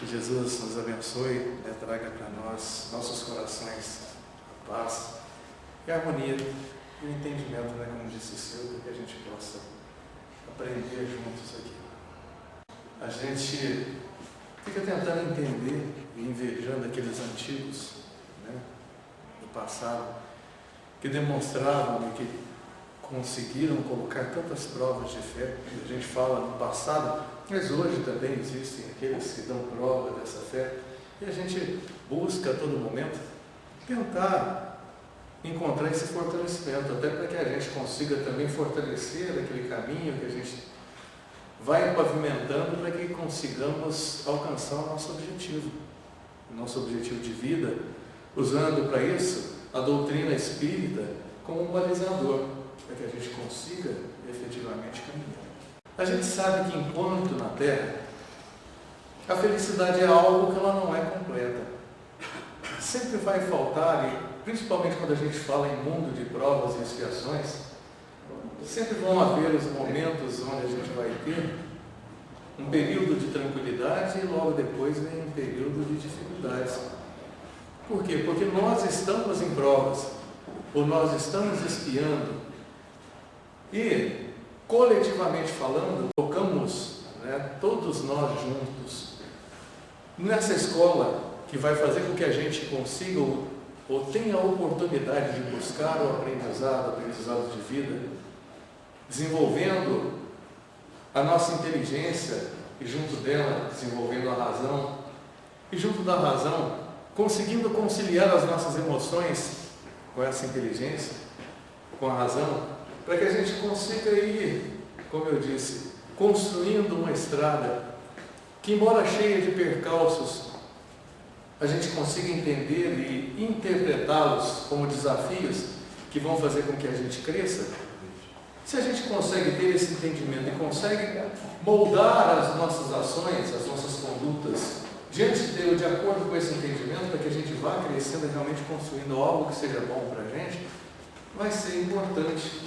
Que Jesus nos abençoe, traga para nós, nossos corações, a paz e a harmonia e o entendimento, como disse o Silvio, que a gente possa aprender juntos aqui. A gente fica tentando entender e invejando aqueles antigos, do passado, que demonstravam e que conseguiram colocar tantas provas de fé. A gente fala no passado, mas hoje também existem aqueles que dão prova dessa fé. E a gente busca a todo momento tentar encontrar esse fortalecimento, até para que a gente consiga também fortalecer aquele caminho que a gente vai pavimentando para que consigamos alcançar o nosso objetivo de vida, usando para isso a doutrina espírita como um balizador, para que a gente consiga efetivamente caminhar. A gente sabe que enquanto na Terra, a felicidade é algo que ela não é completa. Sempre vai faltar, e principalmente quando a gente fala em mundo de provas e expiações, sempre vão haver os momentos onde a gente vai ter um período de tranquilidade e logo depois vem um período de dificuldades. Por quê? Porque nós estamos em provas, ou nós estamos expiando, e coletivamente falando, tocamos, todos nós juntos, nessa escola que vai fazer com que a gente consiga ou tenha a oportunidade de buscar o aprendizado de vida, desenvolvendo a nossa inteligência e junto dela desenvolvendo a razão, e junto da razão conseguindo conciliar as nossas emoções com essa inteligência, com a razão, para que a gente consiga ir, como eu disse, construindo uma estrada que, embora cheia de percalços, a gente consiga entender e interpretá-los como desafios que vão fazer com que a gente cresça. Se a gente consegue ter esse entendimento e consegue moldar as nossas ações, as nossas condutas, diante de Deus, de acordo com esse entendimento, para que a gente vá crescendo e realmente construindo algo que seja bom para a gente, vai ser importante.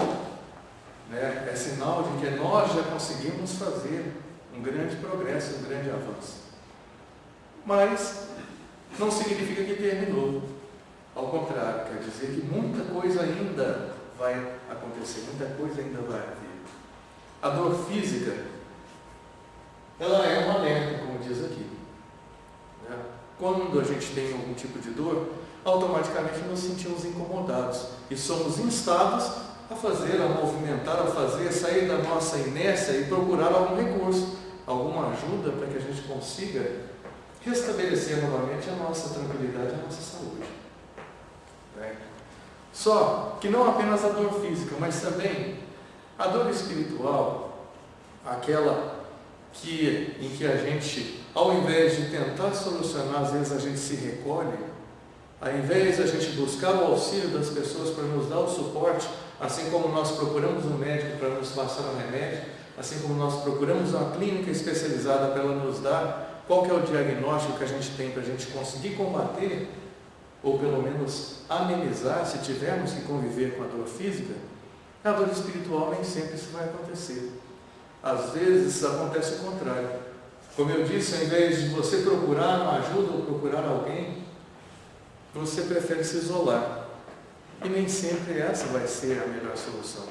É sinal de que nós já conseguimos fazer um grande progresso, um grande avanço. Mas não significa que terminou. Ao contrário, quer dizer que muita coisa ainda vai acontecer, muita coisa ainda vai haver. A dor física, ela é um alerta, como diz aqui. Quando a gente tem algum tipo de dor, automaticamente nos sentimos incomodados e somos instados a fazer, a movimentar, a fazer, sair da nossa inércia e procurar algum recurso, alguma ajuda para que a gente consiga restabelecer novamente a nossa tranquilidade, a nossa saúde. Só que não apenas a dor física, mas também a dor espiritual, aquela em que a gente, ao invés de tentar solucionar, às vezes a gente se recolhe, ao invés de a gente buscar o auxílio das pessoas para nos dar o suporte, assim como nós procuramos um médico para nos passar um remédio, assim como nós procuramos uma clínica especializada para ela nos dar qual que é o diagnóstico que a gente tem para a gente conseguir combater, ou pelo menos amenizar, se tivermos que conviver com a dor física, a dor espiritual nem sempre isso vai acontecer. Às vezes acontece o contrário. Como eu disse, ao invés de você procurar uma ajuda ou procurar alguém, você prefere se isolar. E nem sempre essa vai ser a melhor solução.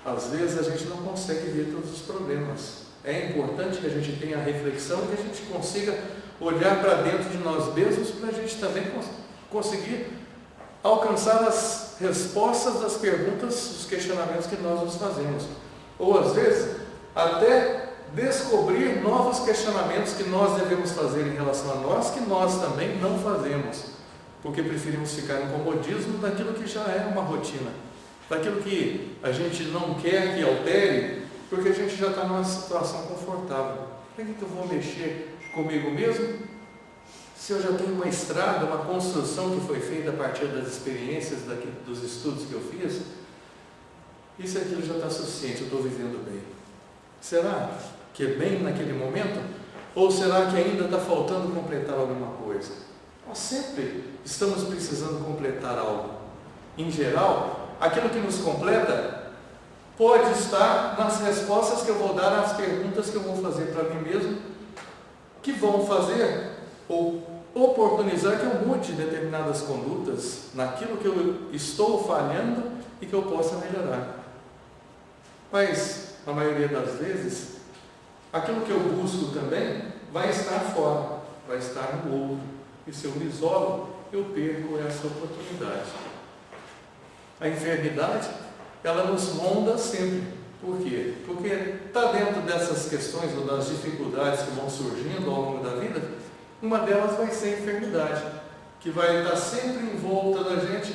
Às vezes a gente não consegue ver todos os problemas. É importante que a gente tenha a reflexão, que a gente consiga olhar para dentro de nós mesmos para a gente também conseguir alcançar as respostas das perguntas, dos questionamentos que nós nos fazemos. Ou às vezes até descobrir novos questionamentos que nós devemos fazer em relação a nós, que nós também não fazemos. Porque preferimos ficar no comodismo daquilo que já é uma rotina, daquilo que a gente não quer que altere, porque a gente já está numa situação confortável. Por que eu vou mexer comigo mesmo, se eu já tenho uma estrada, uma construção que foi feita a partir das experiências, dos estudos que eu fiz? Isso aquilo já está suficiente, eu estou vivendo bem. Será que é bem naquele momento? Ou será que ainda está faltando completar alguma coisa? Nós sempre estamos precisando completar algo. Em geral, aquilo que nos completa pode estar nas respostas que eu vou dar às perguntas que eu vou fazer para mim mesmo que vão fazer ou oportunizar que eu mude determinadas condutas naquilo que eu estou falhando e que eu possa melhorar. Mas, na maioria das vezes, aquilo que eu busco também vai estar fora, vai estar no outro. E se eu me isolo, eu perco essa oportunidade. A enfermidade, ela nos ronda sempre. Por quê? Porque está dentro dessas questões ou das dificuldades que vão surgindo ao longo da vida, uma delas vai ser a enfermidade, que vai estar sempre em volta da gente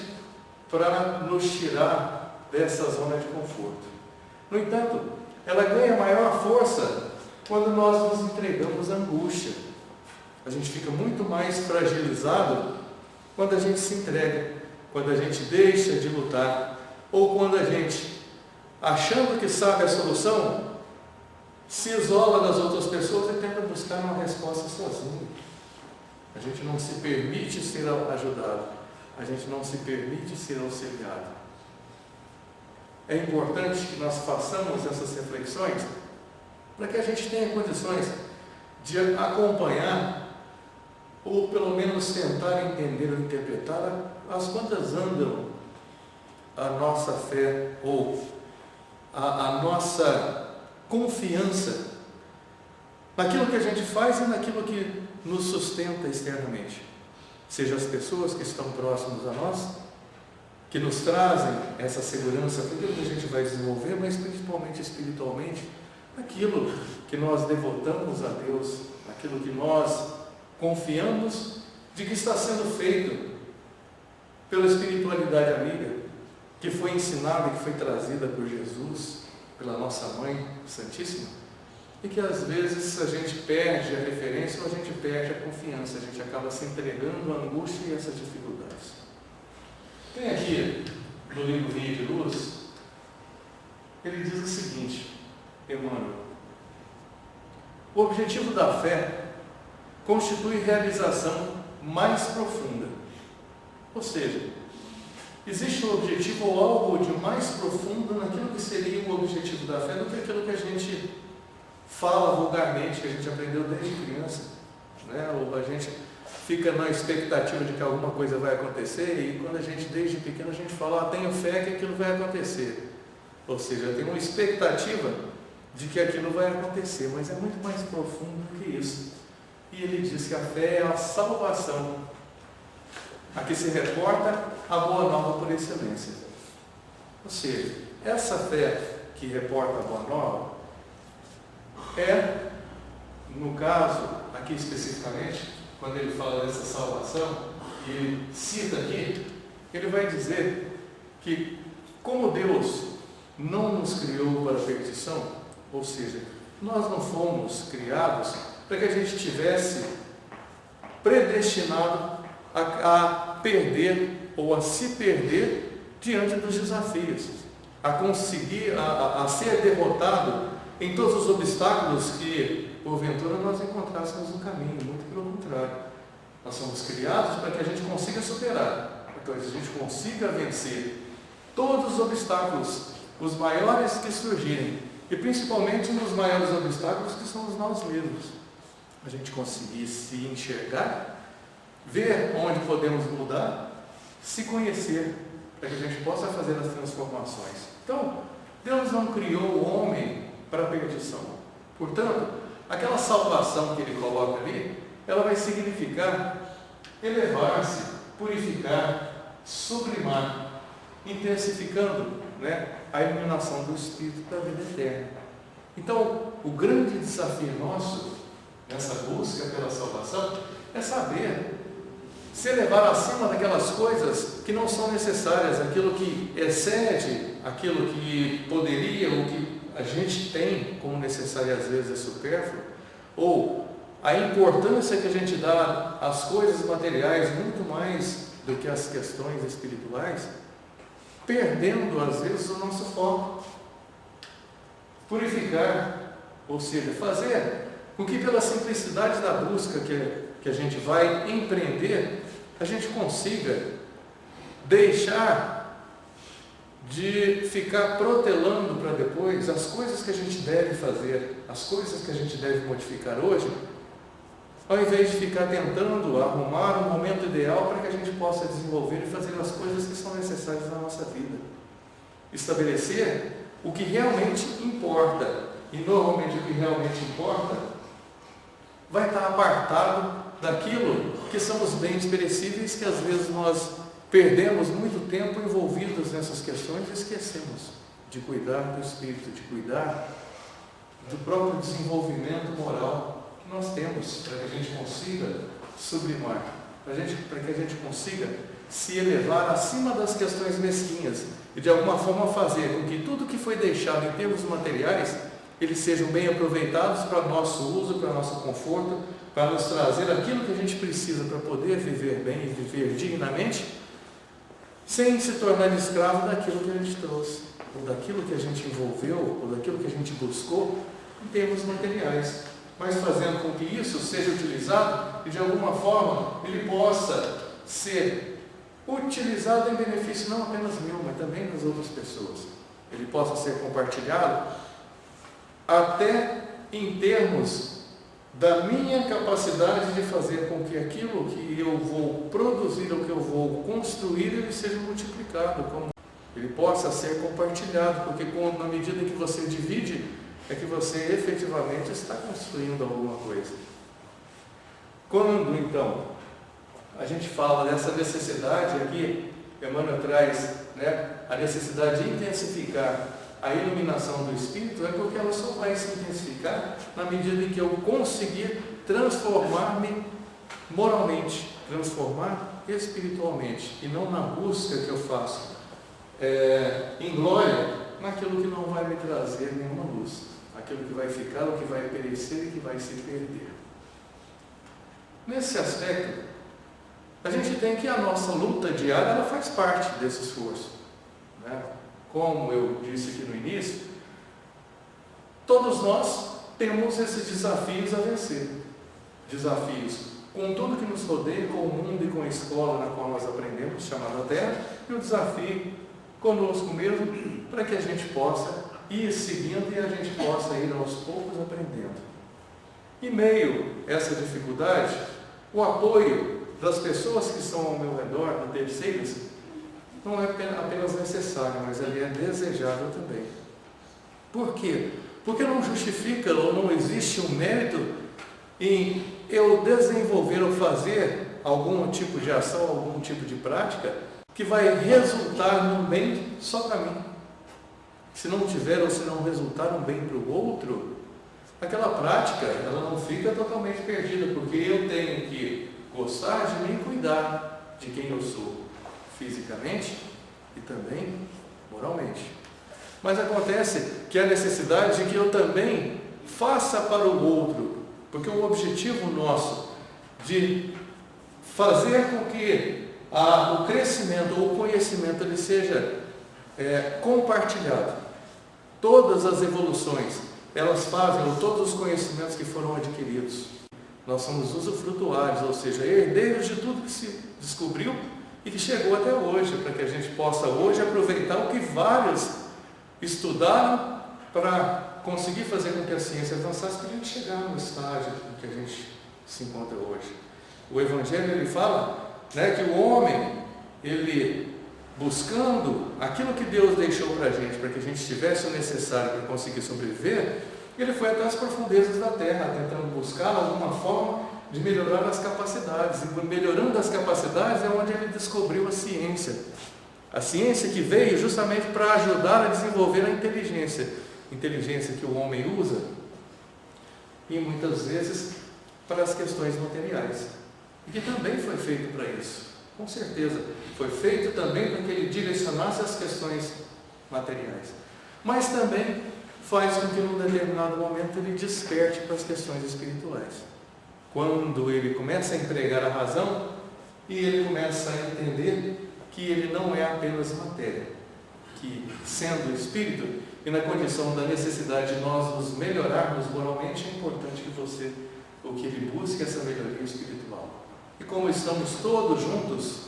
para nos tirar dessa zona de conforto. No entanto, ela ganha maior força quando nós nos entregamos à angústia. A gente fica muito mais fragilizado quando a gente se entrega, quando a gente deixa de lutar, ou quando a gente, achando que sabe a solução, se isola das outras pessoas e tenta buscar uma resposta sozinho. A gente não se permite ser ajudado, a gente não se permite ser auxiliado. É importante que nós façamos essas reflexões para que a gente tenha condições de acompanhar ou pelo menos tentar entender ou interpretar as quantas andam a nossa fé ou a nossa confiança naquilo que a gente faz e naquilo que nos sustenta externamente. Seja as pessoas que estão próximas a nós, que nos trazem essa segurança para aquilo que a gente vai desenvolver, mas principalmente espiritualmente, aquilo que nós devotamos a Deus, aquilo que nós confiamos de que está sendo feito pela espiritualidade amiga, que foi ensinada e que foi trazida por Jesus, pela nossa Mãe Santíssima, e que às vezes a gente perde a referência ou a gente perde a confiança, a gente acaba se entregando à angústia e essas dificuldades. Tem aqui no livro Vinha de Luz, ele diz o seguinte, Emmanuel: o objetivo da fé constitui realização mais profunda. Ou seja, existe um objetivo ou algo de mais profundo naquilo que seria o objetivo da fé do que aquilo que a gente fala vulgarmente, que a gente aprendeu desde criança, né? Ou a gente fica na expectativa de que alguma coisa vai acontecer e quando a gente desde pequeno a gente fala, tenho fé que aquilo vai acontecer. Ou seja, tem uma expectativa de que aquilo vai acontecer, mas é muito mais profundo do que isso. E ele diz que a fé é a salvação. Aqui se reporta a boa nova por excelência. Ou seja, essa fé que reporta a boa nova é, no caso, aqui especificamente, quando ele fala dessa salvação, e ele cita aqui, ele vai dizer que como Deus não nos criou para a perdição, ou seja, nós não fomos criados para que a gente tivesse predestinado a perder ou a se perder diante dos desafios, a conseguir, a ser derrotado em todos os obstáculos que porventura nós encontrássemos no caminho. Muito pelo contrário, nós somos criados para que a gente consiga superar, para que a gente consiga vencer todos os obstáculos, os maiores que surgirem, e principalmente um dos maiores obstáculos que somos nós mesmos. A gente conseguir se enxergar, ver onde podemos mudar, se conhecer, para que a gente possa fazer as transformações. Então, Deus não criou o homem para a perdição. Portanto, aquela salvação que ele coloca ali, ela vai significar elevar-se, purificar, sublimar, intensificando, a iluminação do Espírito da vida eterna. Então, o grande desafio nosso, nessa busca pela salvação, é saber se elevar acima daquelas coisas que não são necessárias, aquilo que excede, aquilo que poderia, ou que a gente tem como necessário às vezes é supérfluo, ou a importância que a gente dá às coisas materiais muito mais do que às questões espirituais, perdendo às vezes o nosso foco. Purificar, ou seja, fazer com que pela simplicidade da busca que a gente vai empreender, a gente consiga deixar de ficar protelando para depois as coisas que a gente deve fazer, as coisas que a gente deve modificar hoje, ao invés de ficar tentando arrumar um momento ideal para que a gente possa desenvolver e fazer as coisas que são necessárias na nossa vida. Estabelecer o que realmente importa. E normalmente o que realmente importa vai estar apartado daquilo que são os bens perecíveis, que às vezes nós perdemos muito tempo envolvidos nessas questões e esquecemos de cuidar do espírito, de cuidar do próprio desenvolvimento moral que nós temos, para que a gente consiga sublimar, para que a gente consiga se elevar acima das questões mesquinhas e de alguma forma fazer com que tudo que foi deixado em termos materiais, eles sejam bem aproveitados para nosso uso, para nosso conforto, para nos trazer aquilo que a gente precisa para poder viver bem e viver dignamente, sem se tornar escravo daquilo que a gente trouxe, ou daquilo que a gente envolveu, ou daquilo que a gente buscou em termos materiais, mas fazendo com que isso seja utilizado e de alguma forma ele possa ser utilizado em benefício não apenas meu, mas também das outras pessoas. Ele possa ser compartilhado até em termos da minha capacidade de fazer com que aquilo que eu vou produzir, ou que eu vou construir, ele seja multiplicado, como ele possa ser compartilhado, porque na medida que você divide, é que você efetivamente está construindo alguma coisa. Quando, então, a gente fala dessa necessidade aqui, Emmanuel traz, a necessidade de intensificar a iluminação do Espírito, é porque ela só vai se intensificar na medida em que eu conseguir transformar-me moralmente, transformar espiritualmente, e não na busca que eu faço em glória, naquilo que não vai me trazer nenhuma luz, aquilo que vai ficar, o que vai perecer e que vai se perder. Nesse aspecto, a gente tem que a nossa luta diária, ela faz parte desse esforço, Como eu disse aqui no início, todos nós temos esses desafios a vencer. Desafios com tudo que nos rodeia, com o mundo e com a escola na qual nós aprendemos, chamada Terra, e o desafio conosco mesmo, para que a gente possa ir seguindo e a gente possa ir aos poucos aprendendo. Em meio a essa dificuldade, o apoio das pessoas que estão ao meu redor, de terceiros, não é apenas necessário, mas ele é desejável também. Por quê? Porque não justifica ou não existe um mérito em eu desenvolver ou fazer algum tipo de ação, algum tipo de prática que vai resultar num bem só para mim. Se não tiver ou se não resultar um bem para o outro, aquela prática ela não fica totalmente perdida, porque eu tenho que gostar de mim e cuidar de quem eu sou, fisicamente e também moralmente. Mas acontece que há necessidade de que eu também faça para o outro, porque o objetivo nosso de fazer com que o crescimento ou o conhecimento ele seja compartilhado. Todas as evoluções, elas fazem, ou todos os conhecimentos que foram adquiridos, nós somos usufrutuários, ou seja, herdeiros de tudo que se descobriu e que chegou até hoje, para que a gente possa hoje aproveitar o que vários estudaram para conseguir fazer com que a ciência avançasse, para a gente chegar no estágio em que a gente se encontra hoje. O Evangelho ele fala que o homem, ele buscando aquilo que Deus deixou para que a gente tivesse o necessário para conseguir sobreviver, ele foi até as profundezas da terra, tentando buscar alguma forma de melhorar as capacidades. E melhorando as capacidades é onde ele descobriu a ciência. A ciência que veio justamente para ajudar a desenvolver a inteligência. Inteligência que o homem usa, e muitas vezes para as questões materiais. E que também foi feito para isso. Com certeza, foi feito também para que ele direcionasse as questões materiais. Mas também faz com que num determinado momento ele desperte para as questões espirituais. Quando ele começa a empregar a razão e ele começa a entender que ele não é apenas matéria, que sendo espírito e na condição da necessidade de nós nos melhorarmos moralmente, é importante que você, o que ele busque essa melhoria espiritual. E como estamos todos juntos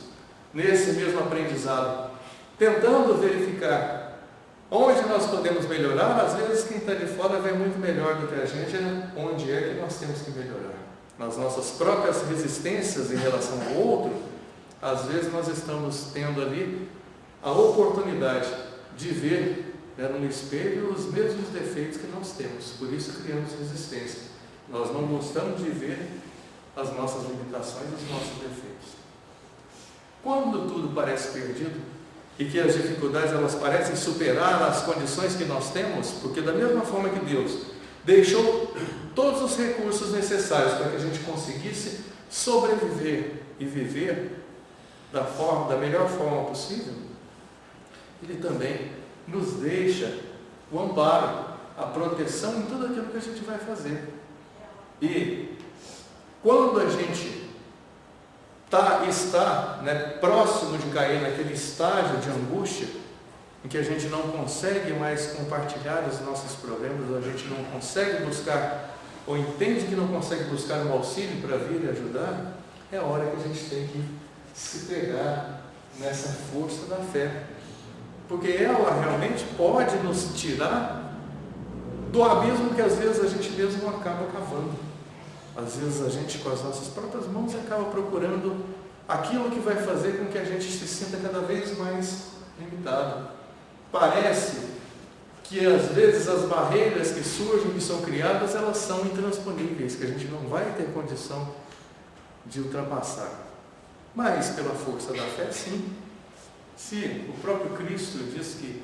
nesse mesmo aprendizado, tentando verificar onde nós podemos melhorar, às vezes quem está de fora vê muito melhor do que a gente, onde é que nós temos que melhorar. nas nossas próprias resistências em relação ao outro, às vezes nós estamos tendo ali a oportunidade de ver, né, no espelho os mesmos defeitos que nós temos, por isso criamos resistência. Nós não gostamos de ver as nossas limitações, os nossos defeitos. Quando tudo parece perdido e que as dificuldades elas parecem superar as condições que nós temos, porque da mesma forma que Deus deixou todos os recursos necessários para que a gente conseguisse sobreviver e viver da melhor forma possível, Ele também nos deixa o amparo, a proteção em tudo aquilo que a gente vai fazer. E quando a gente está, né, próximo de cair naquele estágio de angústia, em que a gente não consegue mais compartilhar os nossos problemas, ou a gente não consegue buscar, ou entende que não consegue buscar um auxílio para vir e ajudar, é a hora que a gente tem que se pegar nessa força da fé. Porque ela realmente pode nos tirar do abismo que às vezes a gente mesmo acaba cavando. Às vezes a gente, com as nossas próprias mãos, acaba procurando aquilo que vai fazer com que a gente se sinta cada vez mais limitado. Parece que às vezes as barreiras que surgem, que são criadas, elas são intransponíveis, que a gente não vai ter condição de ultrapassar. Mas pela força da fé, sim. Se o próprio Cristo diz que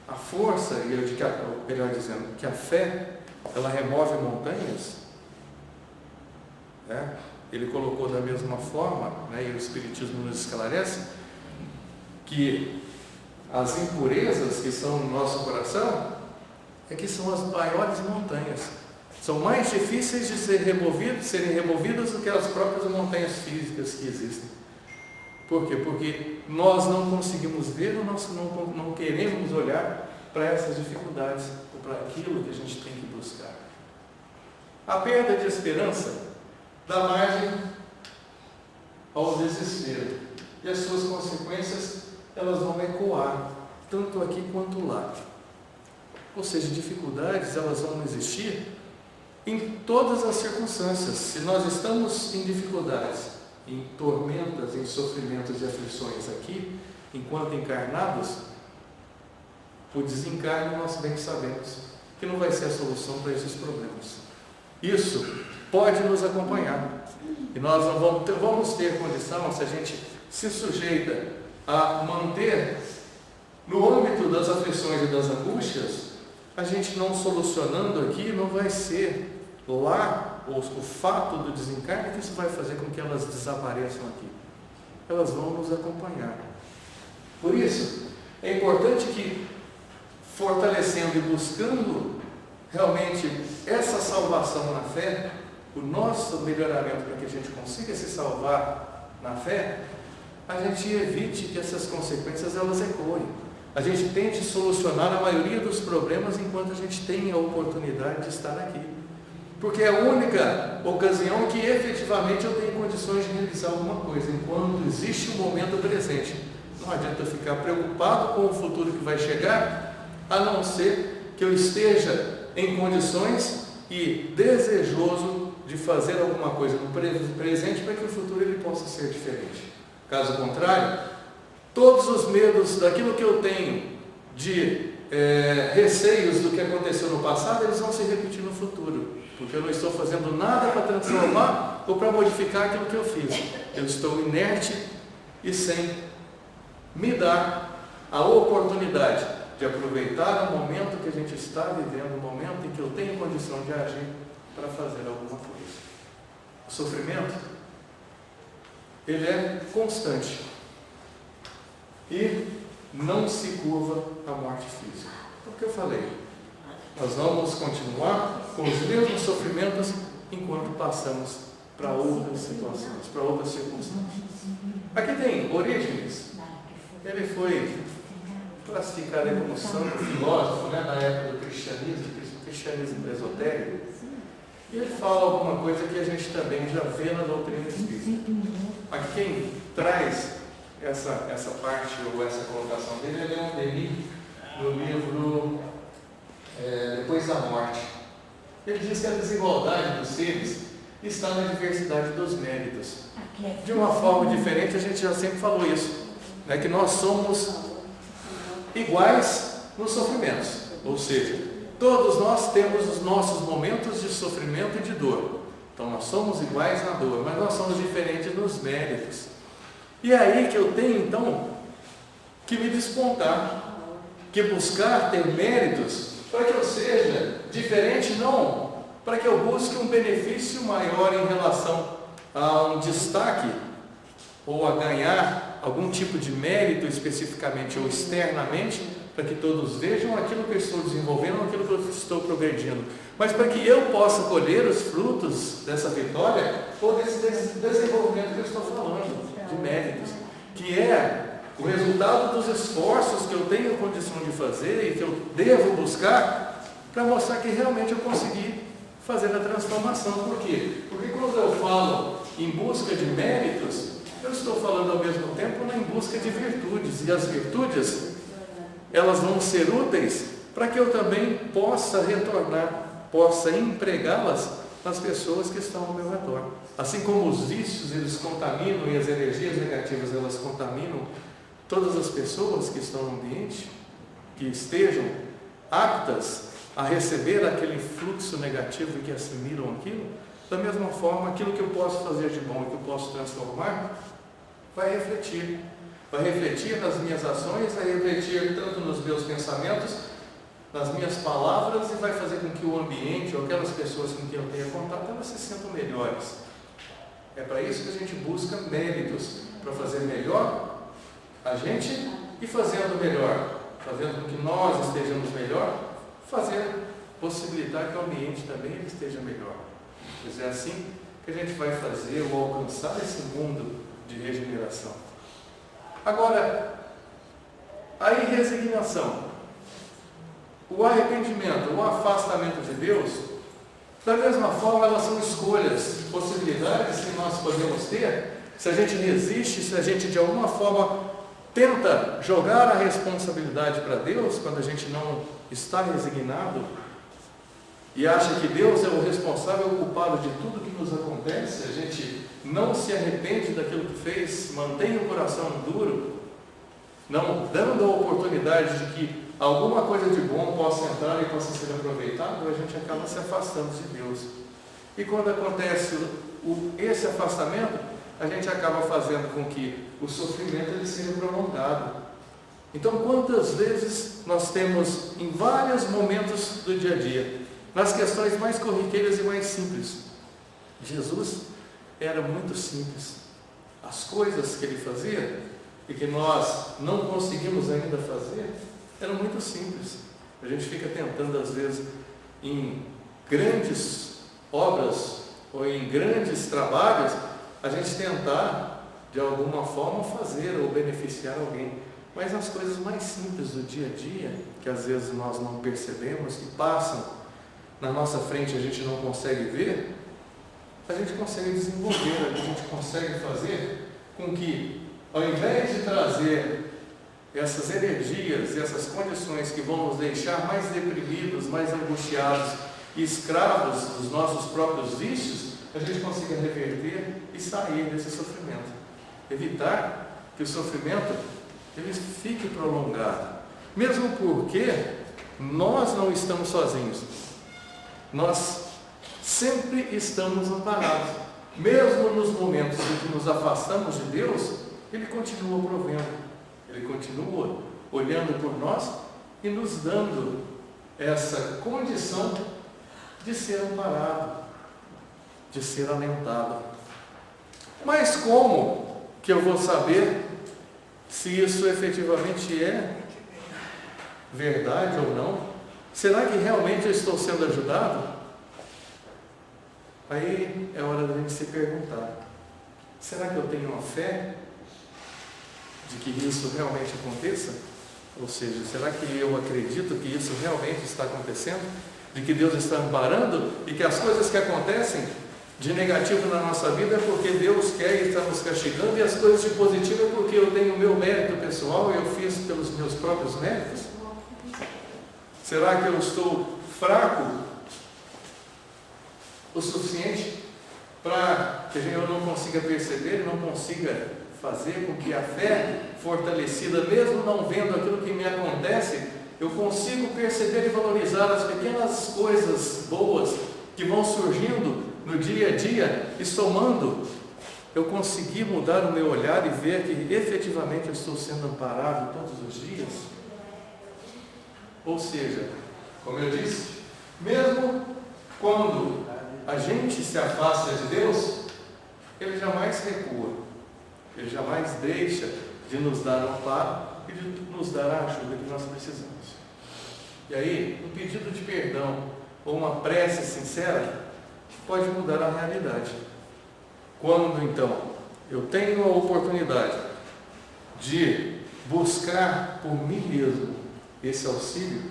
a força, melhor dizendo, que a fé, ela remove montanhas, né? Ele colocou da mesma forma, né, e o Espiritismo nos esclarece, que as impurezas que são no nosso coração é que são as maiores montanhas. São mais difíceis de serem removidas do que as próprias montanhas físicas que existem. Por quê? Porque nós não conseguimos ver, nós não queremos olhar para essas dificuldades, ou para aquilo que a gente tem que buscar. A perda de esperança dá margem ao desespero, e as suas consequências elas vão ecoar, tanto aqui quanto lá. Ou seja, dificuldades elas vão existir em todas as circunstâncias. Se nós estamos em dificuldades, em tormentas, em sofrimentos e aflições aqui, enquanto encarnados, o desencarne nós bem sabemos que não vai ser a solução para esses problemas. Isso pode nos acompanhar, e nós não vamos ter condição, se a gente se sujeita a manter no âmbito das aflições e das angústias, a gente não solucionando aqui, não vai ser lá o fato do desencarne que isso vai fazer com que elas desapareçam aqui. Elas vão nos acompanhar. Por isso, é importante que, fortalecendo e buscando realmente essa salvação na fé, o nosso melhoramento para que a gente consiga se salvar na fé, a gente evite que essas consequências elas ecoem. A gente tente solucionar a maioria dos problemas enquanto a gente tem a oportunidade de estar aqui. Porque é a única ocasião que efetivamente eu tenho condições de realizar alguma coisa, enquanto existe o momento presente. Não adianta ficar preocupado com o futuro que vai chegar, a não ser que eu esteja em condições e desejoso de fazer alguma coisa no presente para que o futuro ele possa ser diferente. Caso contrário, todos os medos daquilo que eu tenho de receios do que aconteceu no passado, eles vão se repetir no futuro, porque eu não estou fazendo nada para transformar ou para modificar aquilo que eu fiz. Eu estou inerte e sem me dar a oportunidade de aproveitar o momento que a gente está vivendo, o momento em que eu tenho condição de agir para fazer alguma coisa. O sofrimento, ele é constante e não se curva a morte física. Porque eu falei, nós vamos continuar com os mesmos sofrimentos enquanto passamos para outras situações, para outras circunstâncias. Aqui tem Orígenes, ele foi classificado como santo filósofo, né, na época do cristianismo esotérico, e ele fala alguma coisa que a gente também já vê na doutrina espírita. Aqui quem traz essa parte ou essa colocação dele é Leon Denis, no livro Depois da Morte. Ele diz que a desigualdade dos seres está na diversidade dos méritos. De uma forma diferente, a gente já sempre falou isso, né? Que nós somos iguais nos sofrimentos, ou seja, todos nós temos os nossos momentos de sofrimento e de dor. Então nós somos iguais na dor, mas nós somos diferentes nos méritos. E é aí que eu tenho então que me despontar, que buscar ter méritos para que eu seja diferente, não para que eu busque um benefício maior em relação a um destaque ou a ganhar algum tipo de mérito especificamente ou externamente, para que todos vejam aquilo que eu estou desenvolvendo, aquilo que eu estou progredindo, mas para que eu possa colher os frutos dessa vitória ou desse desenvolvimento que eu estou falando, de méritos, que é o resultado dos esforços que eu tenho condição de fazer e que eu devo buscar para mostrar que realmente eu consegui fazer a transformação. Por quê? Porque quando eu falo em busca de méritos, eu estou falando ao mesmo tempo em busca de virtudes, e as virtudes elas vão ser úteis para que eu também possa retornar, possa empregá-las nas pessoas que estão ao meu redor. Assim como os vícios, eles contaminam, e as energias negativas, elas contaminam todas as pessoas que estão no ambiente, que estejam aptas a receber aquele fluxo negativo e que assimilam aquilo, da mesma forma, aquilo que eu posso fazer de bom e que eu posso transformar, vai refletir nas minhas ações, vai refletir tanto nos meus pensamentos, nas minhas palavras, e vai fazer com que o ambiente ou aquelas pessoas com quem eu tenha contato, elas se sintam melhores. É para isso que a gente busca méritos, para fazer melhor a gente e fazendo melhor, fazendo com que nós estejamos melhor, possibilitar que o ambiente também ele esteja melhor. Pois é assim que a gente vai fazer ou alcançar esse mundo de regeneração. Agora, a resignação, o arrependimento, o afastamento de Deus, da mesma forma, elas são escolhas, possibilidades que nós podemos ter, se a gente resiste, se a gente de alguma forma tenta jogar a responsabilidade para Deus, quando a gente não está resignado e acha que Deus é o responsável, o culpado de tudo que nos acontece, a gente não se arrepende daquilo que fez, mantém o coração duro, não dando a oportunidade de que alguma coisa de bom possa entrar e possa ser aproveitado, a gente acaba se afastando de Deus. E quando acontece esse afastamento, a gente acaba fazendo com que o sofrimento ele seja prolongado. Então, quantas vezes nós temos em vários momentos do dia a dia, nas questões mais corriqueiras e mais simples, Jesus era muito simples. As coisas que ele fazia e que nós não conseguimos ainda fazer eram muito simples. A gente fica tentando às vezes em grandes obras ou em grandes trabalhos a gente tentar de alguma forma fazer ou beneficiar alguém, mas nas coisas mais simples do dia a dia, que às vezes nós não percebemos, que passam na nossa frente, a gente não consegue ver, a gente consegue desenvolver, a gente consegue fazer com que, ao invés de trazer essas energias e essas condições que vão nos deixar mais deprimidos, mais angustiados e escravos dos nossos próprios vícios, a gente consiga reverter e sair desse sofrimento. Evitar que o sofrimento ele fique prolongado. Mesmo porque nós não estamos sozinhos. Nós sempre estamos amparados. Mesmo nos momentos em que nos afastamos de Deus, Ele continua provendo. Ele continua olhando por nós e nos dando essa condição de ser amparado, de ser alentado. Mas como que eu vou saber se isso efetivamente é verdade ou não? Será que realmente eu estou sendo ajudado? Aí é hora da gente se perguntar: será que eu tenho uma fé de que isso realmente aconteça? Ou seja, será que eu acredito que isso realmente está acontecendo? De que Deus está amparando e que as coisas que acontecem de negativo na nossa vida é porque Deus quer e está nos castigando, e as coisas de positivo é porque eu tenho o meu mérito pessoal e eu fiz pelos meus próprios méritos? Será que eu estou fraco o suficiente para que eu não consiga perceber e não consiga fazer com que a fé fortalecida, mesmo não vendo aquilo que me acontece, eu consigo perceber e valorizar as pequenas coisas boas que vão surgindo no dia a dia e somando, eu consegui mudar o meu olhar e ver que efetivamente eu estou sendo amparado todos os dias. Ou seja, como eu disse, mesmo quando a gente se afasta de Deus, Ele jamais recua, Ele jamais deixa de nos dar um amparo e de nos dar a ajuda que nós precisamos. E aí, um pedido de perdão ou uma prece sincera pode mudar a realidade. Quando então eu tenho a oportunidade de buscar por mim mesmo esse auxílio,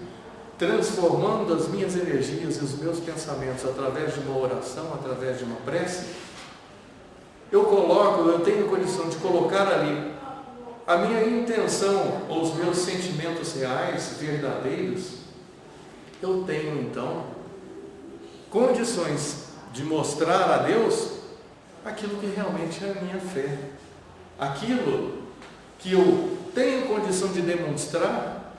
transformando as minhas energias e os meus pensamentos através de uma oração, através de uma prece, eu tenho condição de colocar ali a minha intenção ou os meus sentimentos reais, verdadeiros. Eu tenho então condições de mostrar a Deus aquilo que realmente é a minha fé, aquilo que eu tenho condição de demonstrar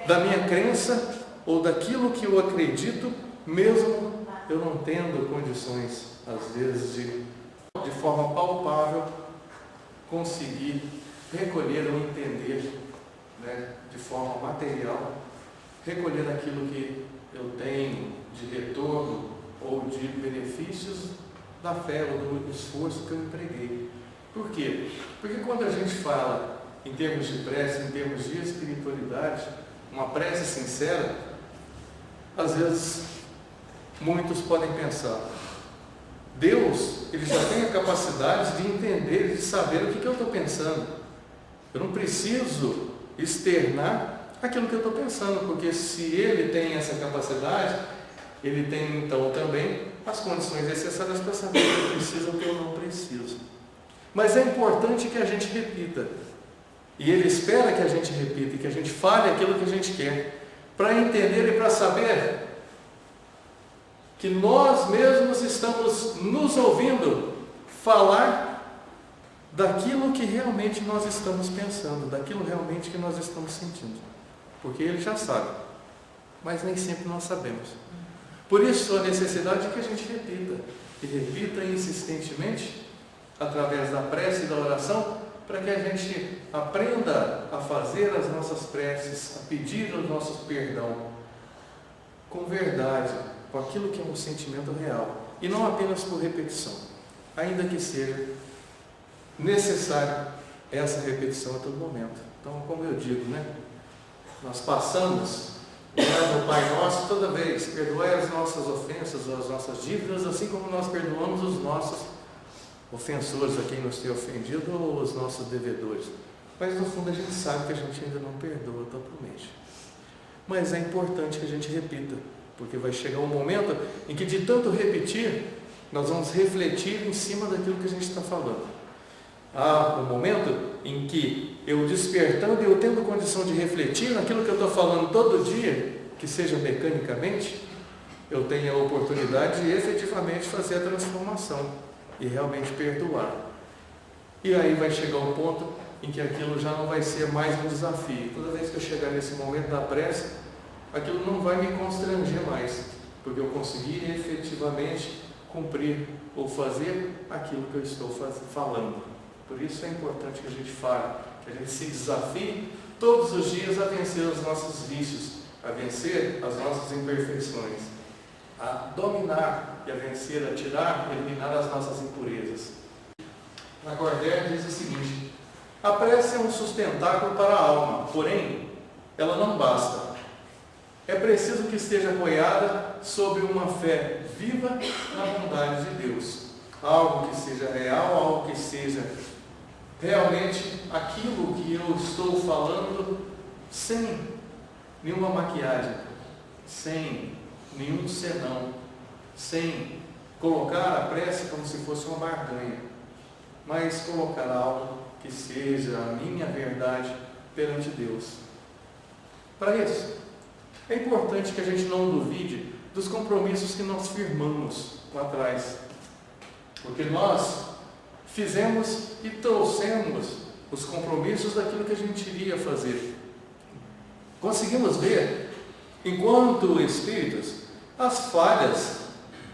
da minha crença ou daquilo que eu acredito, mesmo eu não tendo condições, às vezes, de forma palpável, conseguir recolher ou entender, de forma material, recolher aquilo que eu tenho de retorno ou de benefícios da fé ou do esforço que eu empreguei. Por quê? Porque quando a gente fala em termos de prece, em termos de espiritualidade, uma prece sincera, às vezes muitos podem pensar, Deus, Ele já tem a capacidade de entender, de saber o que eu estou pensando. Eu não preciso externar aquilo que eu estou pensando, porque se Ele tem essa capacidade, Ele tem então também as condições necessárias para saber o que eu preciso ou o que eu não preciso. Mas é importante que a gente repita. E Ele espera que a gente repita, que a gente fale aquilo que a gente quer, para entender e para saber que nós mesmos estamos nos ouvindo falar daquilo que realmente nós estamos pensando, daquilo realmente que nós estamos sentindo. Porque Ele já sabe, mas nem sempre nós sabemos. Por isso a necessidade de que a gente repita, e repita insistentemente, através da prece e da oração, para que a gente aprenda a fazer as nossas preces, a pedir o nosso perdão, com verdade, com aquilo que é um sentimento real, e não apenas por repetição, ainda que seja necessário essa repetição a todo momento. Então, como eu digo, nós passamos no Pai Nosso toda vez, perdoai as nossas ofensas, as nossas dívidas, assim como nós perdoamos os nossos ofensores, a quem nos tem ofendido, ou os nossos devedores. Mas no fundo a gente sabe que a gente ainda não perdoa totalmente. Mas é importante que a gente repita, porque vai chegar um momento em que, de tanto repetir, nós vamos refletir em cima daquilo que a gente está falando. Há um momento em que eu despertando e eu tendo condição de refletir naquilo que eu estou falando todo dia, que seja mecanicamente, eu tenho a oportunidade de efetivamente fazer a transformação e realmente perdoar. E aí vai chegar um ponto em que aquilo já não vai ser mais um desafio. Toda vez que eu chegar nesse momento da prece, aquilo não vai me constranger mais, porque eu consegui efetivamente cumprir ou fazer aquilo que eu estou falando. Por isso é importante que a gente fale, que a gente se desafie todos os dias a vencer os nossos vícios, a vencer as nossas imperfeições, a dominar e a vencer, a tirar, a eliminar as nossas impurezas. Na Kardec diz o seguinte: a prece é um sustentáculo para a alma, porém, ela não basta. É preciso que esteja apoiada sobre uma fé viva na bondade de Deus. Algo que seja real, algo que seja realmente aquilo que eu estou falando, sem nenhuma maquiagem, sem nenhum senão, sem colocar a prece como se fosse uma barganha, mas colocar algo que seja a minha verdade perante Deus. Para isso, é importante que a gente não duvide dos compromissos que nós firmamos lá atrás. Porque nós fizemos e trouxemos os compromissos daquilo que a gente iria fazer. Conseguimos ver, enquanto espíritos, as falhas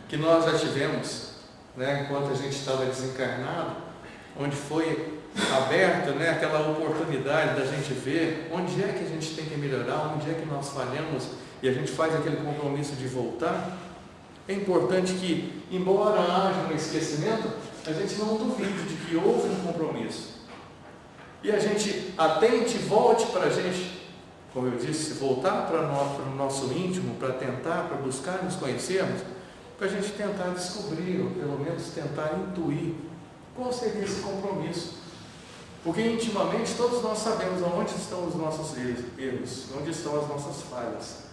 que nós já tivemos, enquanto a gente estava desencarnado, onde foi aberta, aquela oportunidade da gente ver onde é que a gente tem que melhorar, onde é que nós falhamos, e a gente faz aquele compromisso de voltar. É importante que, embora haja um esquecimento, a gente não duvide de que houve um compromisso. E a gente atente, volte para a gente, como eu disse, voltar para o nosso íntimo, para tentar, para buscar nos conhecermos, para a gente tentar descobrir, ou pelo menos tentar intuir, qual seria esse compromisso. Porque intimamente todos nós sabemos onde estão os nossos erros, onde estão as nossas falhas.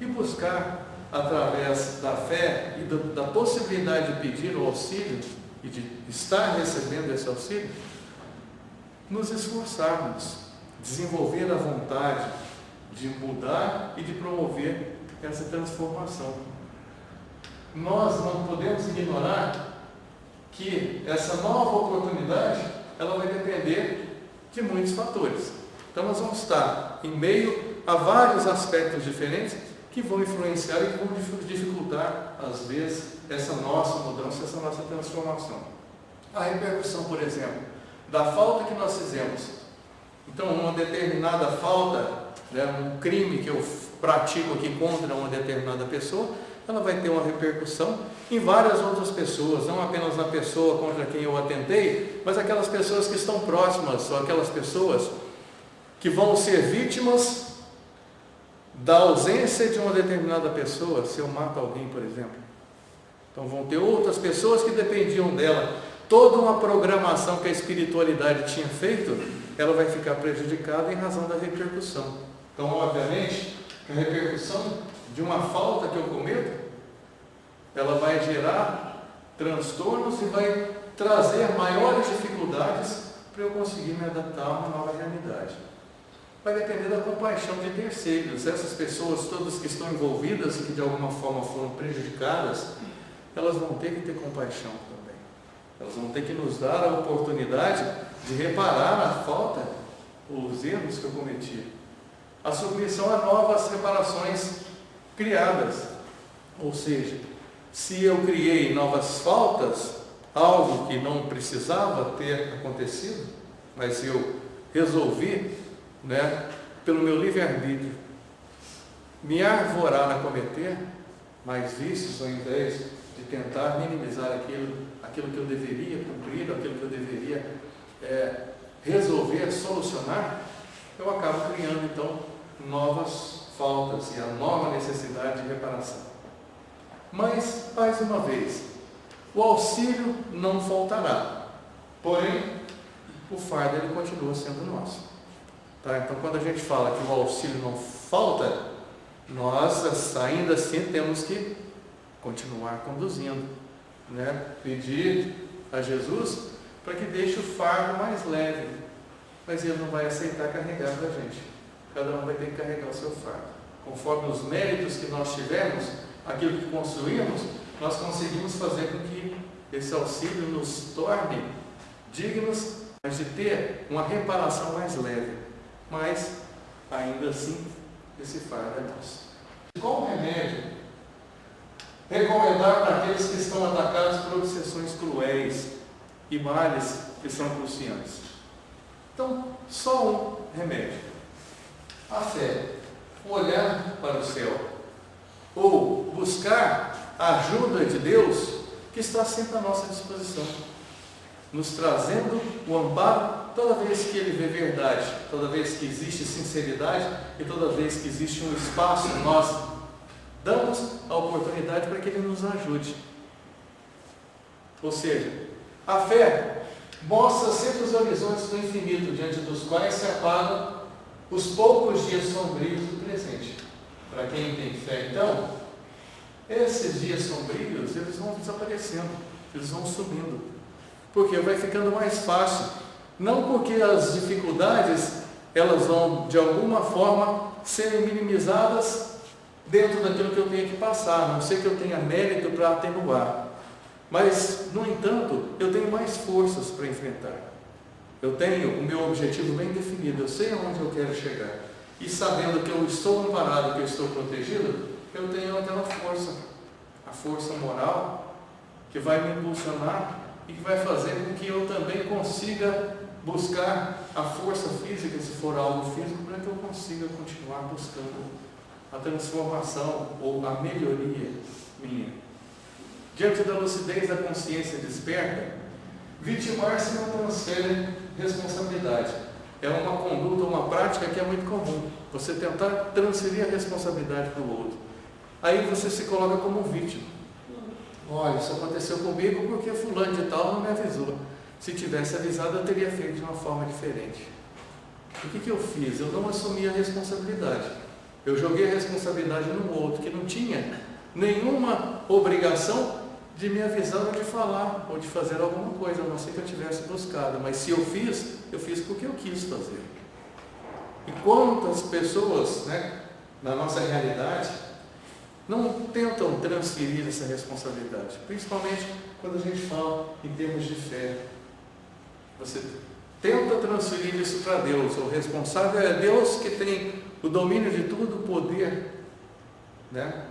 E buscar, através da fé e da possibilidade de pedir o auxílio e de estar recebendo esse auxílio, nos esforçarmos, desenvolver a vontade de mudar e de promover essa transformação. Nós não podemos ignorar que essa nova oportunidade, ela vai depender de muitos fatores. Então nós vamos estar em meio a vários aspectos diferentes que vão influenciar e vão dificultar, às vezes, essa nossa mudança, essa nossa transformação. A repercussão, por exemplo, da falta que nós fizemos. Então, uma determinada falta, um crime que eu pratico aqui contra uma determinada pessoa, ela vai ter uma repercussão em várias outras pessoas, não apenas na pessoa contra quem eu atentei, mas aquelas pessoas que estão próximas, ou aquelas pessoas que vão ser vítimas da ausência de uma determinada pessoa, se eu mato alguém, por exemplo. Então vão ter outras pessoas que dependiam dela. Toda uma programação que a espiritualidade tinha feito, ela vai ficar prejudicada em razão da repercussão. Então, obviamente, a repercussão de uma falta que eu cometo, ela vai gerar transtornos e vai trazer maiores dificuldades para eu conseguir me adaptar a uma nova realidade. Vai depender da compaixão de terceiros. Essas pessoas todas que estão envolvidas e que de alguma forma foram prejudicadas, elas vão ter que ter compaixão também. Elas vão ter que nos dar a oportunidade de reparar a falta, os erros que eu cometi. A submissão a novas reparações criadas. Ou seja, se eu criei novas faltas, algo que não precisava ter acontecido, mas eu resolvi, pelo meu livre-arbítrio, me arvorar a cometer mais vícios, ao invés de tentar minimizar aquilo que eu deveria cumprir, aquilo que eu deveria resolver, solucionar, eu acabo criando então novas faltas e a nova necessidade de reparação. Mas, mais uma vez, o auxílio não faltará, porém, o fardo ele continua sendo nosso. Então, quando a gente fala que o auxílio não falta, nós ainda assim temos que continuar conduzindo, pedir a Jesus para que deixe o fardo mais leve, mas Ele não vai aceitar carregar para a gente. Cada um vai ter que carregar o seu fardo. Conforme os méritos que nós tivemos, aquilo que construímos, nós conseguimos fazer com que esse auxílio nos torne dignos, mas de ter uma reparação mais leve. Mas, ainda assim, esse fardo é nosso. Qual remédio recomendar para aqueles que estão atacados por obsessões cruéis e males que são cruciantes? Então, só um remédio: a fé, olhar para o céu, ou buscar a ajuda de Deus, que está sempre à nossa disposição, nos trazendo o amparo toda vez que Ele vê verdade, toda vez que existe sinceridade e toda vez que existe um espaço, nós damos a oportunidade para que Ele nos ajude. Ou seja, a fé mostra sempre os horizontes do infinito, diante dos quais se apagam os poucos dias sombrios do presente. Para quem tem fé, então, esses dias sombrios, eles vão desaparecendo, eles vão sumindo, porque vai ficando mais fácil. Não porque as dificuldades, elas vão, de alguma forma, serem minimizadas dentro daquilo que eu tenho que passar, a não ser que eu tenha mérito para atenuar. Mas, no entanto, eu tenho mais forças para enfrentar. Eu tenho o meu objetivo bem definido, eu sei aonde eu quero chegar. E sabendo que eu estou amparado, que eu estou protegido, eu tenho aquela força, a força moral, que vai me impulsionar e que vai fazer com que eu também consiga buscar a força física, se for algo físico, para que eu consiga continuar buscando a transformação ou a melhoria minha. Diante da lucidez da consciência desperta, vitimar-se não transfere responsabilidade. É uma conduta, uma prática que é muito comum. Você tentar transferir a responsabilidade para o outro. Aí você se coloca como vítima. Olha, isso aconteceu comigo porque fulano de tal não me avisou. Se tivesse avisado, eu teria feito de uma forma diferente. O que eu fiz? Eu não assumi a responsabilidade. Eu joguei a responsabilidade no outro, que não tinha nenhuma obrigação de me avisar ou de falar, ou de fazer alguma coisa, a não ser que eu tivesse buscado. Mas se eu fiz porque eu quis fazer. E quantas pessoas, na nossa realidade, não tentam transferir essa responsabilidade, principalmente quando a gente fala em termos de fé. Você tenta transferir isso para Deus. O responsável é Deus, que tem o domínio de tudo, o poder,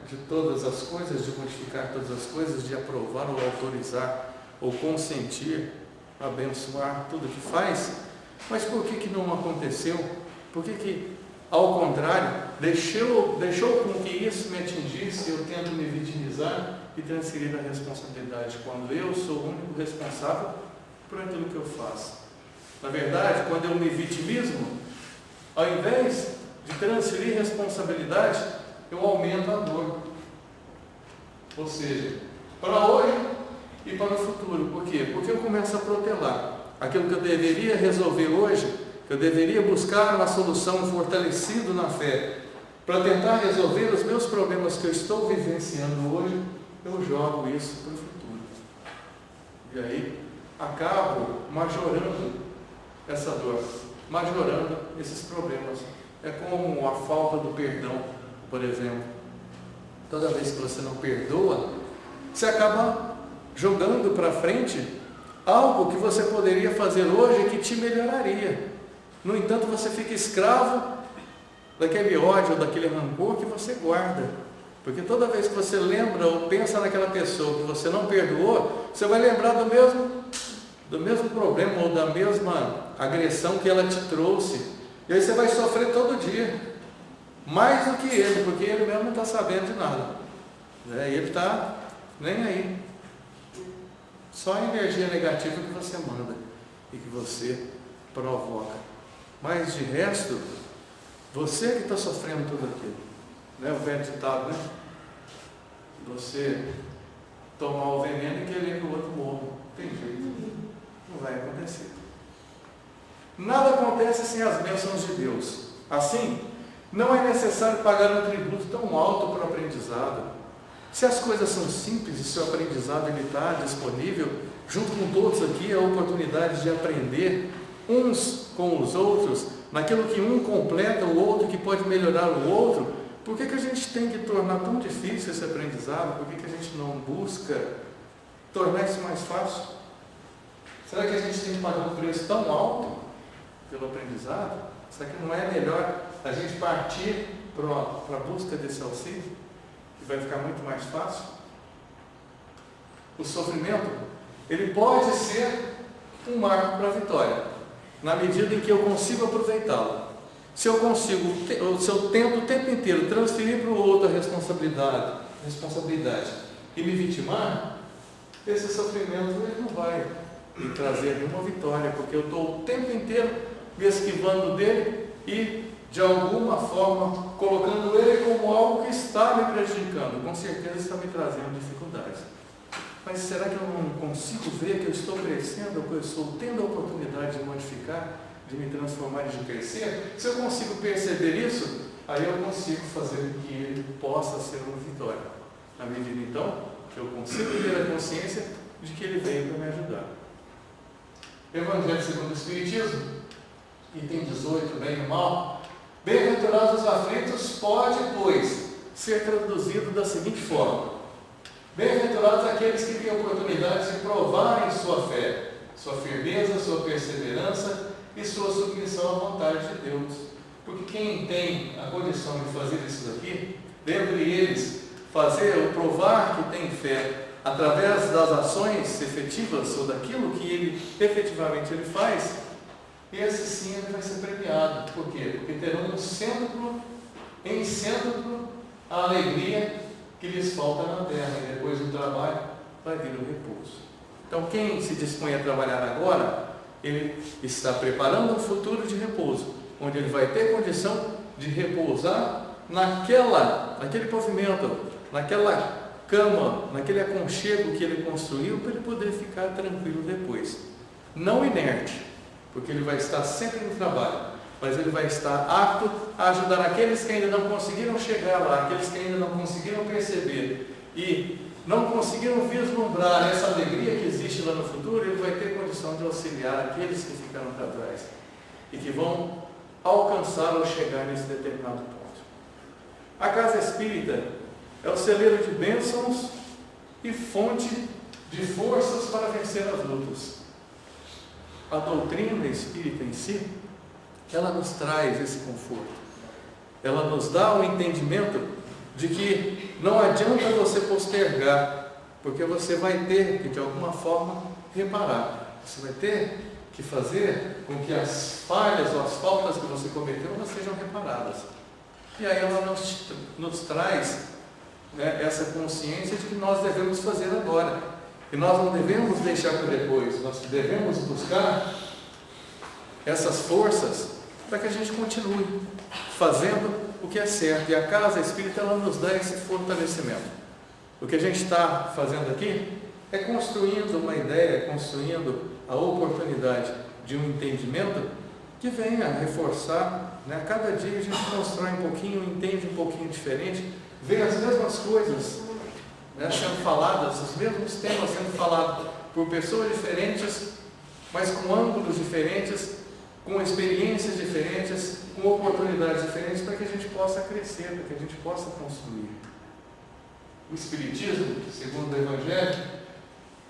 de todas as coisas, de modificar todas as coisas, de aprovar ou autorizar, ou consentir, abençoar tudo que faz. Mas por que não aconteceu? Por que, ao contrário, deixou com que isso me atingisse, eu tento me vitimizar e transferir a responsabilidade, quando eu sou o único responsável por aquilo que eu faço? Na verdade, quando eu me vitimizo, ao invés de transferir responsabilidade, eu aumento a dor. Ou seja, para hoje e para o futuro. Por quê? Porque eu começo a protelar aquilo que eu deveria resolver hoje, que eu deveria buscar uma solução fortalecido na fé, para tentar resolver os meus problemas que eu estou vivenciando hoje, eu jogo isso para o futuro. E aí, acabo majorando essa dor, majorando esses problemas. É como a falta do perdão, por exemplo. Toda vez que você não perdoa, você acaba jogando para frente algo que você poderia fazer hoje que te melhoraria. No entanto, você fica escravo daquele ódio, daquele rancor que você guarda. Porque toda vez que você lembra ou pensa naquela pessoa que você não perdoou, você vai lembrar do mesmo problema ou da mesma agressão que ela te trouxe. E aí você vai sofrer todo dia. Mais do que ele, porque ele mesmo não está sabendo de nada. E ele está nem aí. Só a energia negativa que você manda e que você provoca. Mas de resto, você que está sofrendo tudo aquilo. O velho ditado, Você tomar o veneno e querer que o outro morra. Não tem jeito. Não vai acontecer. Nada acontece sem as bênçãos de Deus. Assim, não é necessário pagar um tributo tão alto para o aprendizado. Se as coisas são simples e seu aprendizado está disponível, junto com todos aqui, a oportunidade de aprender uns com os outros, naquilo que um completa o outro, que pode melhorar o outro, por que a gente tem que tornar tão difícil esse aprendizado? Por que a gente não busca tornar isso mais fácil? Será que a gente tem que pagar um preço tão alto pelo aprendizado? Será que não é melhor a gente partir para a busca desse auxílio, que vai ficar muito mais fácil? O sofrimento, ele pode ser um marco para a vitória, na medida em que eu consigo aproveitá-lo. Se eu tento o tempo inteiro transferir para o outro a responsabilidade e me vitimar, esse sofrimento ele não vai me trazer nenhuma vitória, porque eu estou o tempo inteiro me esquivando dele e, de alguma forma, colocando ele como algo que está me prejudicando. Com certeza está me trazendo dificuldades. Mas será que eu não consigo ver que eu estou crescendo, que eu estou tendo a oportunidade de modificar, de me transformar e de crescer? Se eu consigo perceber isso, aí eu consigo fazer com que ele possa ser uma vitória. Na medida, então, que eu consigo ter a consciência de que ele veio para me ajudar. Evangelho segundo o Espiritismo, item 18, bem e mal. Bem-aventurados os aflitos pode, pois, ser traduzido da seguinte forma: Bem-aventurados aqueles que têm a oportunidade de provarem sua fé, sua firmeza, sua perseverança e sua submissão à vontade de Deus. Porque quem tem a condição de fazer isso daqui, dentre eles, fazer o provar que tem fé através das ações efetivas ou daquilo que ele efetivamente ele faz, esse sim ele vai ser premiado. Por quê? Porque terão em cêntuplo a alegria que lhes falta na terra, e depois do trabalho vai vir o repouso. Então quem se dispõe a trabalhar agora, ele está preparando um futuro de repouso, onde ele vai ter condição de repousar naquele pavimento, naquela cama, naquele aconchego que ele construiu, para ele poder ficar tranquilo depois. Não inerte, porque ele vai estar sempre no trabalho, mas ele vai estar apto a ajudar aqueles que ainda não conseguiram chegar lá, aqueles que ainda não conseguiram perceber e não conseguiram vislumbrar essa alegria que existe lá no futuro. Ele vai ter condição de auxiliar aqueles que ficaram para trás e que vão alcançar ou chegar nesse determinado ponto. A casa espírita é o celeiro de bênçãos e fonte de forças para vencer as lutas. A doutrina espírita em si, ela nos traz esse conforto. Ela nos dá o entendimento de que não adianta você postergar, porque você vai ter que, de alguma forma, reparar. Você vai ter que fazer com que as falhas ou as faltas que você cometeu elas sejam reparadas. E aí ela nos traz, né, essa consciência de que nós devemos fazer agora. E nós não devemos deixar para depois. Nós devemos buscar essas forças para que a gente continue fazendo o que é certo. E a casa espírita ela nos dá esse fortalecimento. O que a gente está fazendo aqui é construindo uma ideia, construindo a oportunidade de um entendimento que venha reforçar, né? Cada dia a gente constrói um pouquinho, entende um pouquinho diferente, vê as mesmas coisas, né, sendo faladas, os mesmos temas sendo falados por pessoas diferentes, mas com ângulos diferentes, com experiências diferentes, com oportunidades diferentes, para que a gente possa crescer, para que a gente possa construir. O Espiritismo, segundo o Evangelho,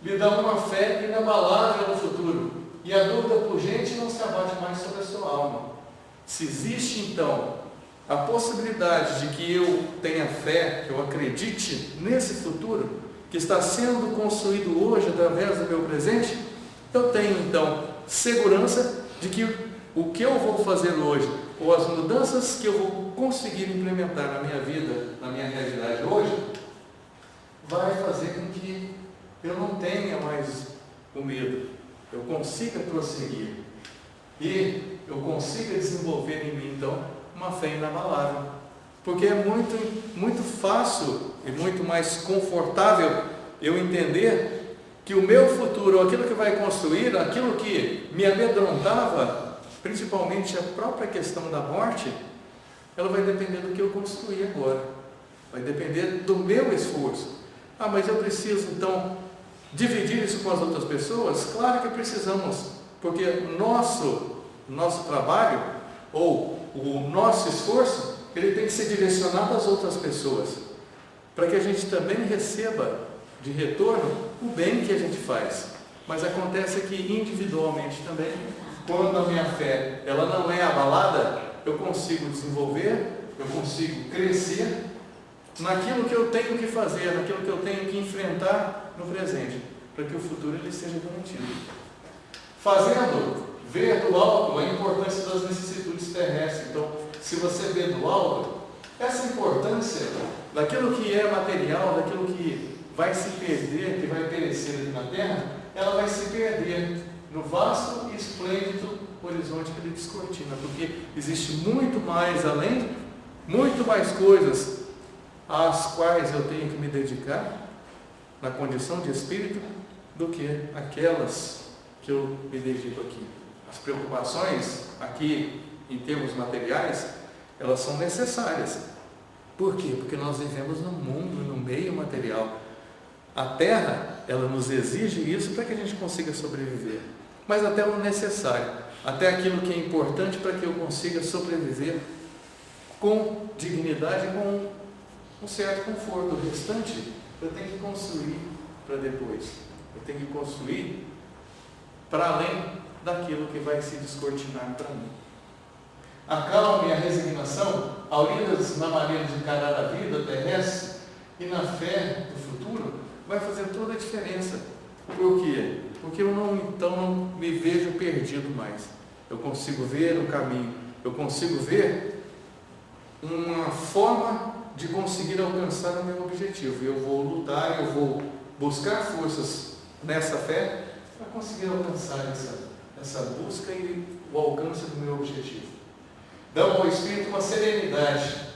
lhe dá uma fé inabalável no futuro, e a dúvida pungente não se abate mais sobre a sua alma. Se existe então a possibilidade de que eu tenha fé, que eu acredite nesse futuro que está sendo construído hoje através do meu presente, eu tenho então segurança de que o que eu vou fazer hoje, ou as mudanças que eu vou conseguir implementar na minha vida, na minha realidade hoje, vai fazer com que eu não tenha mais o medo, eu consiga prosseguir e eu consiga desenvolver em mim então uma fé inabalável, porque é muito fácil e muito mais confortável eu entender que o meu futuro, aquilo que vai construir, aquilo que me amedrontava, principalmente a própria questão da morte, ela vai depender do que eu construir agora, vai depender do meu esforço. Ah, mas eu preciso então dividir isso com as outras pessoas? Claro que precisamos, porque o nosso trabalho ou o nosso esforço, ele tem que ser direcionado às outras pessoas, para que a gente também receba de retorno o bem que a gente faz. Mas acontece que individualmente também, quando a minha fé ela não é abalada, eu consigo desenvolver, eu consigo crescer naquilo que eu tenho que fazer, naquilo que eu tenho que enfrentar no presente, para que o futuro ele seja garantido. Fazendo ver do alto a importância das vicissitudes terrestres. Então, se você vê do alto, essa importância daquilo que é material, daquilo que vai se perder, que vai perecer aqui na Terra, ela vai se perder no vasto e esplêndido horizonte que ele descortina, porque existe muito mais além, muito mais coisas às quais eu tenho que me dedicar na condição de espírito do que aquelas que eu me dedico aqui. As preocupações aqui em termos materiais, elas são necessárias. Por quê? Porque nós vivemos num mundo, num meio material. A Terra, ela nos exige isso para que a gente consiga sobreviver. Mas até o necessário, até aquilo que é importante para que eu consiga sobreviver com dignidade, com um certo conforto. O restante eu tenho que construir para depois. Eu tenho que construir para além daquilo que vai se descortinar para mim. A calma e a resignação, ao unidas na maneira de encarar a vida terrestre e na fé do futuro, vai fazer toda a diferença. Por quê? Porque eu não me vejo perdido mais. Eu consigo ver o caminho, eu consigo ver uma forma de conseguir alcançar o meu objetivo. Eu vou lutar, eu vou buscar forças nessa fé para conseguir alcançar essa busca e o alcance do meu objetivo. Dão ao espírito uma serenidade,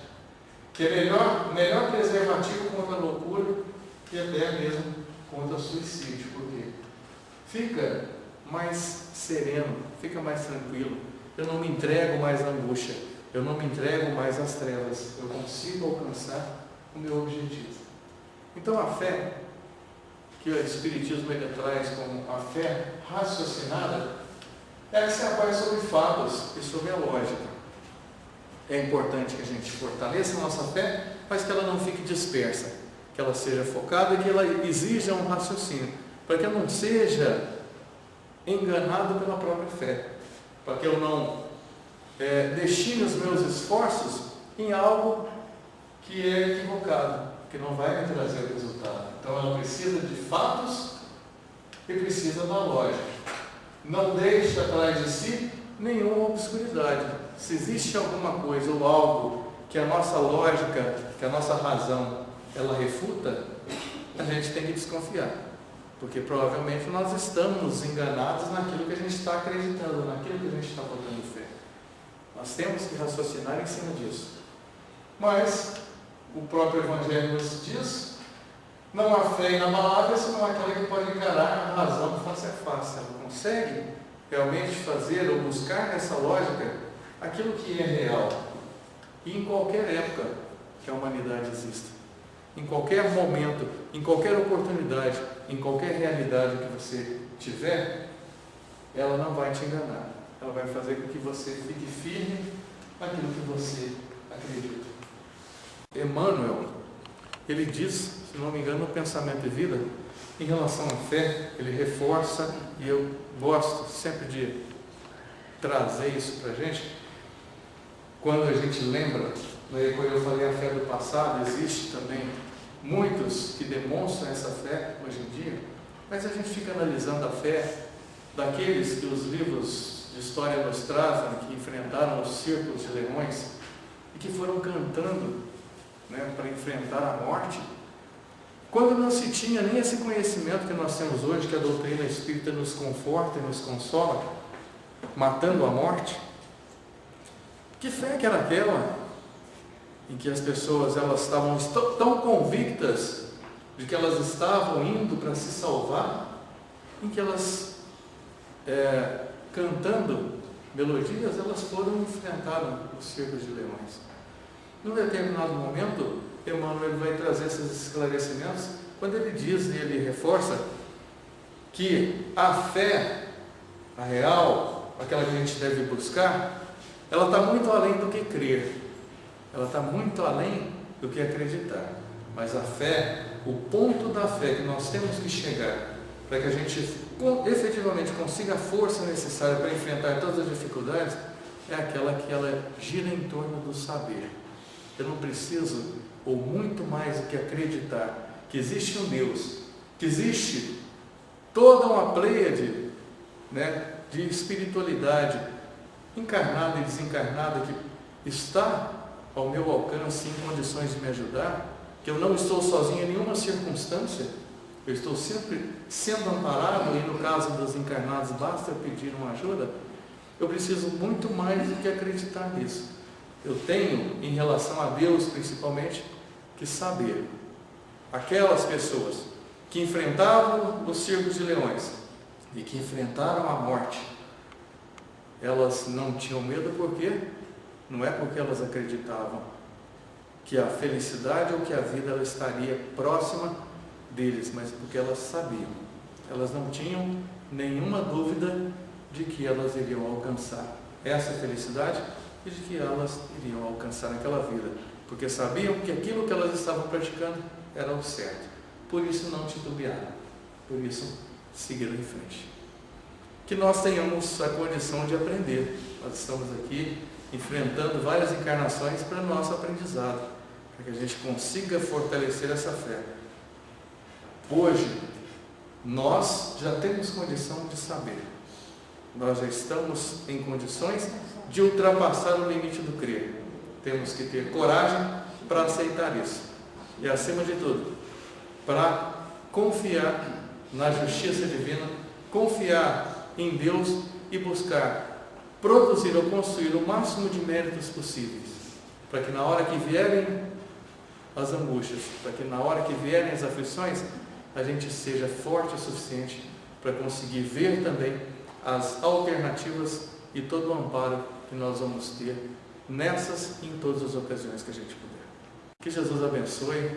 que é melhor preservativo contra a loucura e até mesmo contra o suicídio. Por quê? Fica mais sereno, fica mais tranquilo. Eu não me entrego mais à angústia, eu não me entrego mais às trevas. Eu consigo alcançar o meu objetivo. Então a fé que o Espiritismo ele traz como a fé raciocinada, ela se apoia sobre fatos e sobre a lógica. É importante que a gente fortaleça a nossa fé, mas que ela não fique dispersa, que ela seja focada e que ela exija um raciocínio, para que eu não seja enganado pela própria fé, para que eu não destine os meus esforços em algo que é equivocado, que não vai me trazer o resultado. Então ela precisa de fatos e precisa da lógica. Não deixe atrás de si nenhuma obscuridade. Se existe alguma coisa ou algo que a nossa lógica, que a nossa razão, ela refuta, a gente tem que desconfiar. Porque provavelmente nós estamos enganados naquilo que a gente está acreditando, naquilo que a gente está botando fé. Nós temos que raciocinar em cima disso. Mas o próprio Evangelho nos diz: não há fé inabalável senão aquela que pode encarar a razão face a face. Ela consegue realmente fazer ou buscar nessa lógica aquilo que é real. E em qualquer época que a humanidade exista, em qualquer momento, em qualquer oportunidade, em qualquer realidade que você tiver, ela não vai te enganar. Ela vai fazer com que você fique firme naquilo que você acredita. Emmanuel, ele diz, se não me engano, no Pensamento e Vida, em relação à fé, ele reforça, e eu gosto sempre de trazer isso para a gente, quando a gente lembra, quando eu falei a fé do passado, existe também muitos que demonstram essa fé hoje em dia, mas a gente fica analisando a fé daqueles que os livros de história nos trazem, que enfrentaram os círculos de leões e que foram cantando para enfrentar a morte, quando não se tinha nem esse conhecimento que nós temos hoje, que a doutrina espírita nos conforta e nos consola, matando a morte. Que fé que era aquela em que as pessoas elas estavam tão convictas de que elas estavam indo para se salvar, em que elas, cantando melodias, elas foram e enfrentaram os círculos de leões. Num determinado momento, Emmanuel vai trazer esses esclarecimentos, quando ele diz e ele reforça que a fé, a real, aquela que a gente deve buscar, ela está muito além do que crer, ela está muito além do que acreditar. Mas a fé, o ponto da fé que nós temos que chegar, para que a gente efetivamente consiga a força necessária para enfrentar todas as dificuldades, é aquela que ela gira em torno do saber. Eu não preciso, ou muito mais do que acreditar, que existe um Deus, que existe toda uma pleiade de espiritualidade, encarnada e desencarnada, que está ao meu alcance em condições de me ajudar, que eu não estou sozinho em nenhuma circunstância, eu estou sempre sendo amparado, e no caso dos encarnados basta eu pedir uma ajuda. Eu preciso muito mais do que acreditar nisso. Eu tenho, em relação a Deus principalmente, que saber. Aquelas pessoas que enfrentavam os círculos de leões e que enfrentaram a morte, elas não tinham medo. Por quê? Não é porque elas acreditavam que a felicidade ou que a vida ela estaria próxima deles, mas porque elas sabiam. Elas não tinham nenhuma dúvida de que elas iriam alcançar essa felicidade e de que elas iriam alcançar aquela vida, porque sabiam que aquilo que elas estavam praticando era o certo. por isso não titubearam, por isso seguiram em frente. Que nós tenhamos a condição de aprender. Nós estamos aqui enfrentando várias encarnações para o nosso aprendizado, para que a gente consiga fortalecer essa fé. Hoje, nós já temos condição de saber. Nós já estamos em condições de ultrapassar o limite do crer. Temos que ter coragem para aceitar isso. E, acima de tudo, para confiar na justiça divina, confiar em Deus e buscar produzir ou construir o máximo de méritos possíveis, para que na hora que vierem as angústias, para que na hora que vierem as aflições, a gente seja forte o suficiente para conseguir ver também as alternativas e todo o amparo que nós vamos ter nessas e em todas as ocasiões que a gente puder. Que Jesus abençoe.